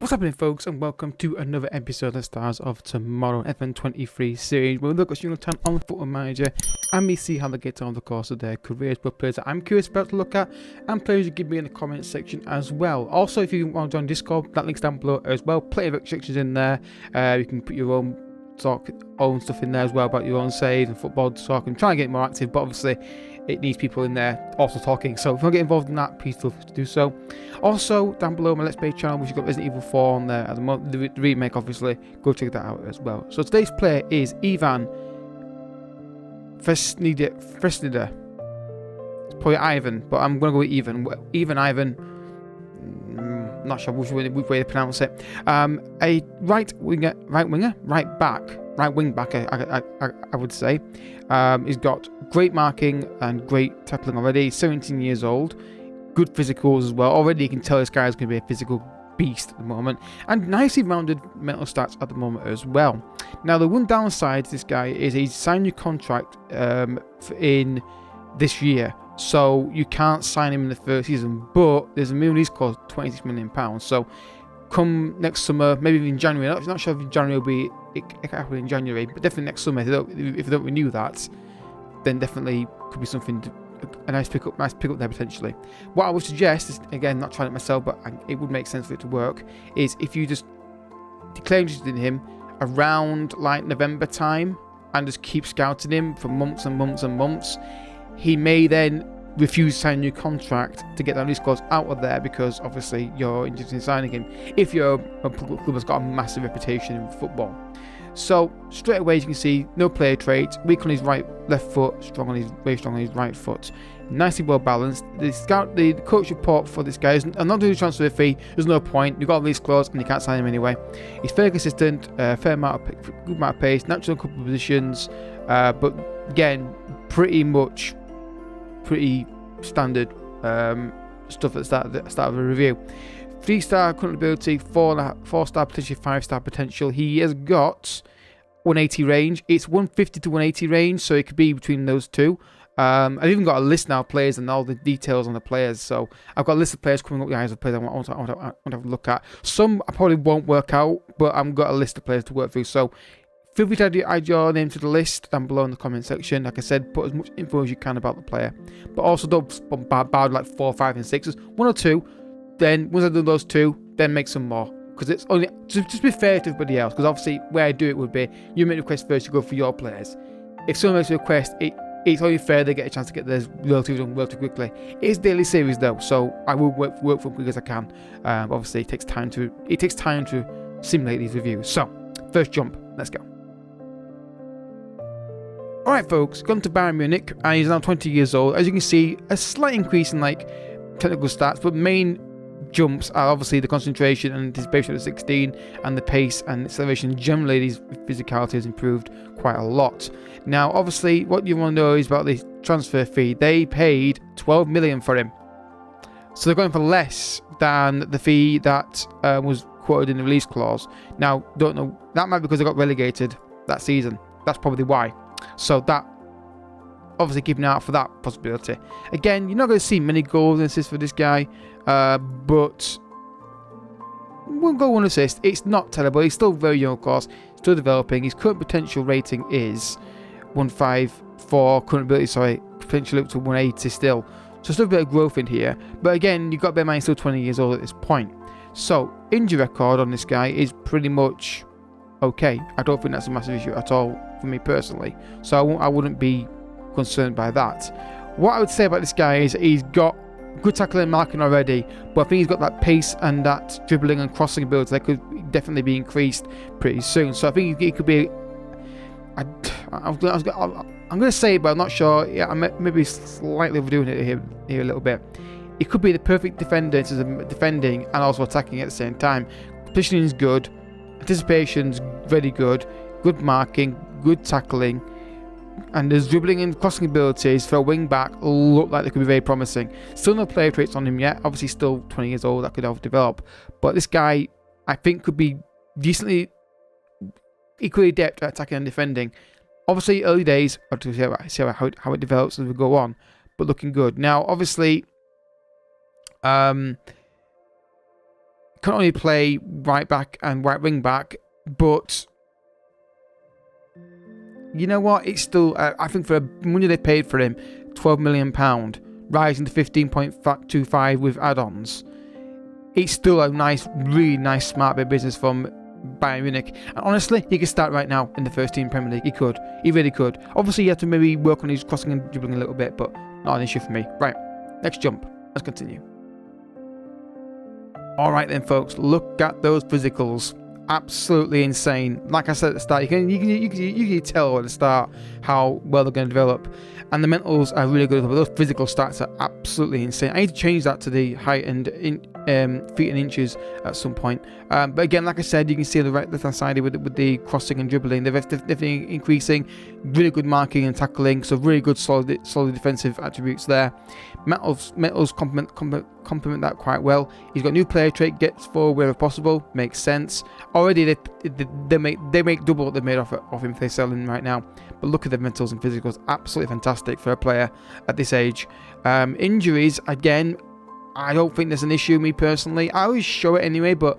What's happening, folks, and welcome to another episode of Stars of Tomorrow FM23 series, where we look at single time on Football Manager and we see how they get on the course of their careers. But players that I'm curious about to look at, and players you give me in the comments section as well. Also, if you want to join Discord, that link's down below as well. Plenty of restrictions in there. You can put your own own stuff in there as well about your own saves and football talk, and try and get more active, but obviously it needs people in there also talking, so if you want to get involved in that, please feel free to do so. Also, down below my Let's Play channel, which has got Resident Evil 4 on there at the moment, the remake obviously, go check that out as well. So today's player is Iván Fresneda. It's probably Ivan, but I'm going to go with Ivan. Not sure which way to pronounce it. A right wing back, I would say. He's got great marking and great tackling already. He's 17 years old. Good physicals as well. Already you can tell this guy is going to be a physical beast at the moment. And nicely rounded mental stats at the moment as well. Now, the one downside to this guy is he's signed a new contract in this year. So you can't sign him in the first season. But there's a minimum release clause, £26 million. So come next summer, maybe even January. I'm not sure if January will be it happen in January, but definitely next summer. If they don't renew that, then definitely could be something a nice pick up there potentially. What I would suggest is, again, not trying it myself, but it would make sense for it to work, is if you just declare interest in him around like November time and just keep scouting him for months and months and months. He may then refuse to sign a new contract to get that release clause out of there, because obviously you're interested in signing him if you're a club that's got a massive reputation in football. So straight away, as you can see, no player traits, weak on his left foot, very strong on his right foot, nicely well balanced. The coach report for this guy is, I'm not doing a transfer fee, there's no point, you've got a release clause and you can't sign him anyway. He's fairly consistent, good amount of pace, natural in a couple of positions, but again, pretty standard stuff at the start of the review. 3-star current ability, 4-star potentially 5-star potential. He has got 180 range. It's 150 to 180 range, so it could be between those two. I've even got a list now of players and all the details on the players. So I've got a list of players coming up, guys, of players I want to have a look at. Some I probably won't work out, but I've got a list of players to work through. So feel free to add your name to the list down below in the comment section. Like I said, put as much info as you can about the player. But also don't bombard like 4, 5, and 6s. 1 or 2. Then once I do those 2, then make some more. Because it's only just be fair to everybody else. Because obviously where I do it would be, you make a request first, you go for your players. If someone makes a request, it's only fair they get a chance to get theirs relatively quickly. It's daily series though, so I will work for as quick as I can. Obviously it takes time to simulate these reviews. So first jump, let's go. Alright folks, gone to Bayern Munich, and he's now 20 years old. As you can see, a slight increase in like technical stats, but main jumps are obviously the concentration and anticipation at 16, and the pace and acceleration. Generally, his physicality has improved quite a lot. Now, obviously, what you want to know is about the transfer fee. They paid 12 million for him. So they're going for less than the fee that was quoted in the release clause. Now, don't know, that might be because they got relegated that season. That's probably why. So that, obviously keeping an eye out for that possibility. Again, you're not going to see many goals and assists for this guy, but 1 goal, 1 assist. It's not terrible. He's still very young, of course, still developing. His current potential rating is 154, potential up to 180 still. So still a bit of growth in here. But again, you've got to bear in mind he's still 20 years old at this point. So injury record on this guy is pretty much okay. I don't think that's a massive issue at all for me personally. So I wouldn't be concerned by that. What I would say about this guy is he's got good tackling and marking already, but I think he's got that pace and that dribbling and crossing ability that could definitely be increased pretty soon. So I think he could be. I'm going to say it, but I'm not sure. Yeah, I may be slightly overdoing it here a little bit. He could be the perfect defender in terms of defending and also attacking at the same time. Positioning is good, anticipation's very good, good marking, good tackling, and his dribbling and crossing abilities for a wing back look like they could be very promising. Still no player traits on him yet. Obviously still 20 years old, that could help develop. But this guy, I think, could be decently equally adept at attacking and defending. Obviously early days, I'll see how it develops as we go on, but looking good. Now obviously can't can only play right back and right wing back, but you know what? It's still, I think for the money they paid for him, £12 million, rising to 15.25 with add-ons, it's still a nice, really nice, smart bit of business from Bayern Munich. And honestly, he could start right now in the first team Premier League. He could. He really could. Obviously, he had to maybe work on his crossing and dribbling a little bit, but not an issue for me. Right, next jump. Let's continue. All right then, folks. Look at those physicals. Absolutely insane. Like I said at the start, you can tell at the start how well they're going to develop, and the mentals are really good. But those physical stats are absolutely insane. I need to change that to the height and feet and inches at some point. But again, like I said, you can see on the left hand side with the crossing and dribbling, they're definitely increasing. Really good marking and tackling, so really good solid defensive attributes there. Metals complement that quite well. He's got new player trait, gets forward wherever possible, makes sense. Already they make double what they made off him if they sell him right now. But look at the mentals and physicals, absolutely fantastic for a player at this age. Injuries, again, I don't think there's an issue, me personally. I always show it anyway, but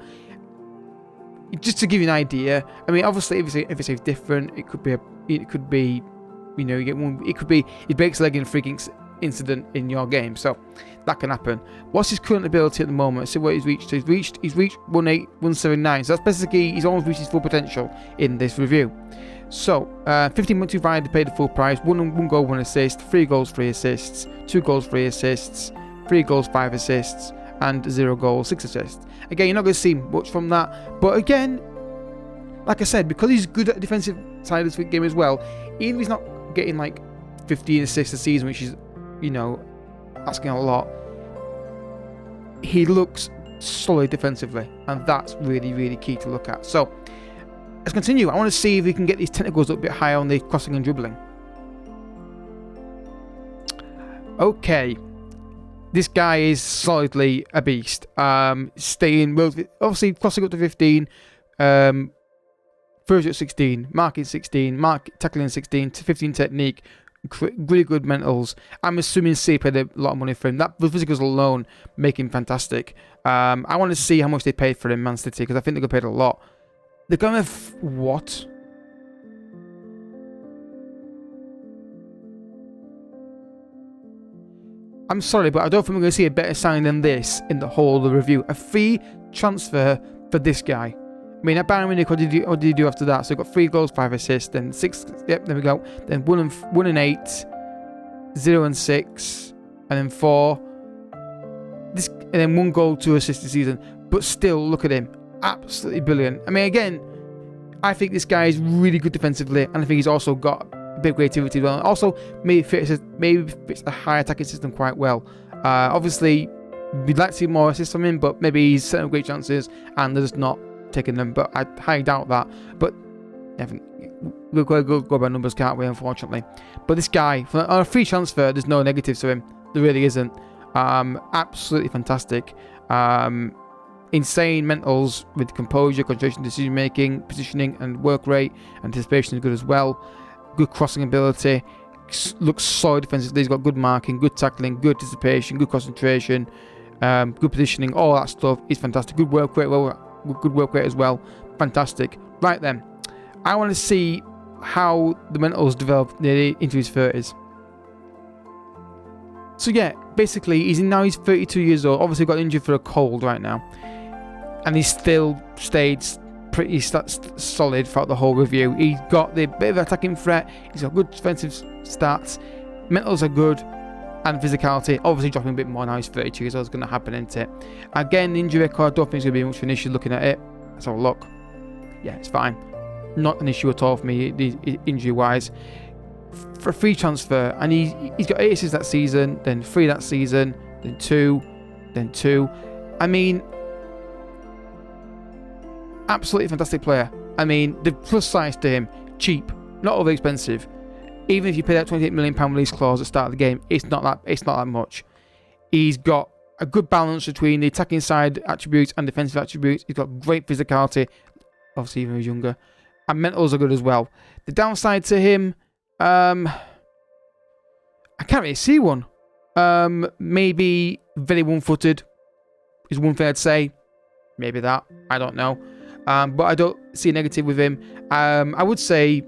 just to give you an idea, I mean, obviously if it's different, it could be, you know, you get one. It could be he breaks a leg in a freaking incident in your game, so that can happen. What's his current ability at the moment? See what he's reached. He's reached 18179. So that's basically he's almost reached his full potential in this review. So 15.25 to pay the full price. One goal, 1 assist. 3 goals, 3 assists. 2 goals, 3 assists. 3 goals, 5 assists, and 0 goals, 6 assists. Again, you're not going to see much from that, but again, like I said, because he's good at the defensive side of this game as well, even if he's not getting like 15 assists a season, which is, you know, asking a lot, he looks solid defensively, and that's really, really key to look at. So let's continue. I want to see if we can get these technicals up a bit higher on the crossing and dribbling. Okay. This guy is solidly a beast. Staying, well, obviously crossing up to 15, first at 16, marking 16, tackling 16, to 15 technique, really good mentals. I'm assuming C paid a lot of money for him. The physicals alone make him fantastic. I want to see how much they paid for him, Man City, because I think they got paid a lot. They're going to what? I'm sorry, but I don't think we're going to see a better sign than this in the whole of the review. A free transfer for this guy. I mean, at Bayern Munich, what did he do after that? So he got 3 goals, 5 assists, then 6. Yep, there we go. Then 1 and 8, 0 and 6, and then 4. And then 1 goal, 2 assists this season. But still, look at him, absolutely brilliant. I mean, again, I think this guy is really good defensively, and I think he's also got a bit of creativity as well. Also, maybe fits a high attacking system quite well. Obviously, we'd like to see more assists from him, but maybe he's setting up great chances and they're just not taking them. But I highly doubt that. But we'll go by numbers, can't we? Unfortunately. But this guy, on a free transfer, there's no negatives to him. There really isn't. Absolutely fantastic. Insane mentals with composure, concentration, decision making, positioning, and work rate. Anticipation is good as well. Good crossing ability. Looks solid defensively. He's got good marking, good tackling, good anticipation, good concentration, good positioning. All that stuff is fantastic. Good work rate. Good work rate as well. Fantastic. Right then, I want to see how the mentals develop into his 30s. So yeah, basically, he's 32 years old. Obviously, got injured for a cold right now, and he's still stayed pretty solid throughout the whole review. He's got the bit of attacking threat. He's got good defensive stats. Mentals are good, and physicality obviously dropping a bit more now. He's 32 years old. It's going to happen, isn't it? Again, the injury record, I don't think it's going to be much of an issue looking at it. Let's have a look. Yeah, it's fine. Not an issue at all for me, injury wise. For a free transfer, and he's got 8 assists that season, then 3 that season, then 2, then 2. I mean, absolutely fantastic player. I mean, the plus size to him, cheap, not over expensive. Even if you pay that £28 million release clause at the start of the game, it's not that much. He's got a good balance between the attacking side attributes and defensive attributes. He's got great physicality, obviously even when he's younger, and mentals are good as well. The downside to him, I can't really see one. Maybe very one-footed is one thing I'd say. maybe that. I don't know. But I don't see a negative with him. I would say,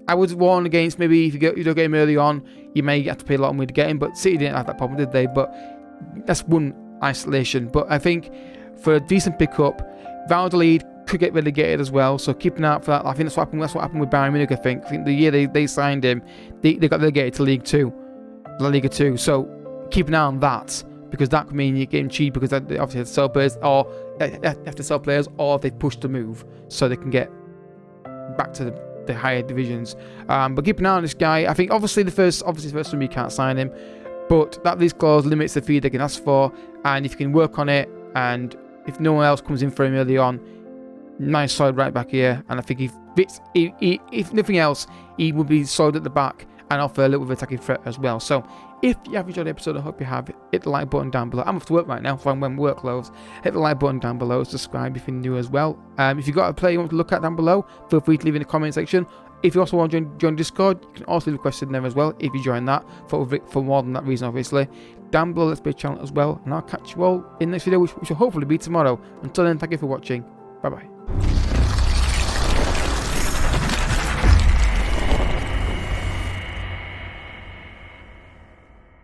I would warn against maybe if you don't get him early on, you may have to pay a lot of money to get him. But City didn't have that problem, did they? But that's one isolation. But I think for a decent pickup, Valladolid could get relegated as well. So keep an eye out for that. I think that's what happened with Bayern Munich. I think the year they signed him, they got relegated to League Two, La Liga 2. So keep an eye on that, because that could mean you're getting cheap, because they obviously have to sell players, or have to sell players, or they push the move so they can get back to the higher divisions. But keep an eye on this guy. I think obviously the first one you can't sign him, but that lease clause limits the fee they can ask for, and if you can work on it, and if no one else comes in for him early on, nice solid right back here. And I think if nothing else, he will be solid at the back and offer a little bit of attacking threat as well. So if you have enjoyed the episode, I hope you have. Hit the like button down below. I'm off to work right now, so I'm when work clothes. Hit the like button down below. Subscribe if you're new as well. If you've got a player you want to look at down below, feel free to leave in the comment section. If you also want to join Discord, you can also leave a question there as well if you join that, for more than that reason, obviously. Down below, let's be a channel as well, and I'll catch you all in the next video, which will hopefully be tomorrow. Until then, thank you for watching. Bye bye.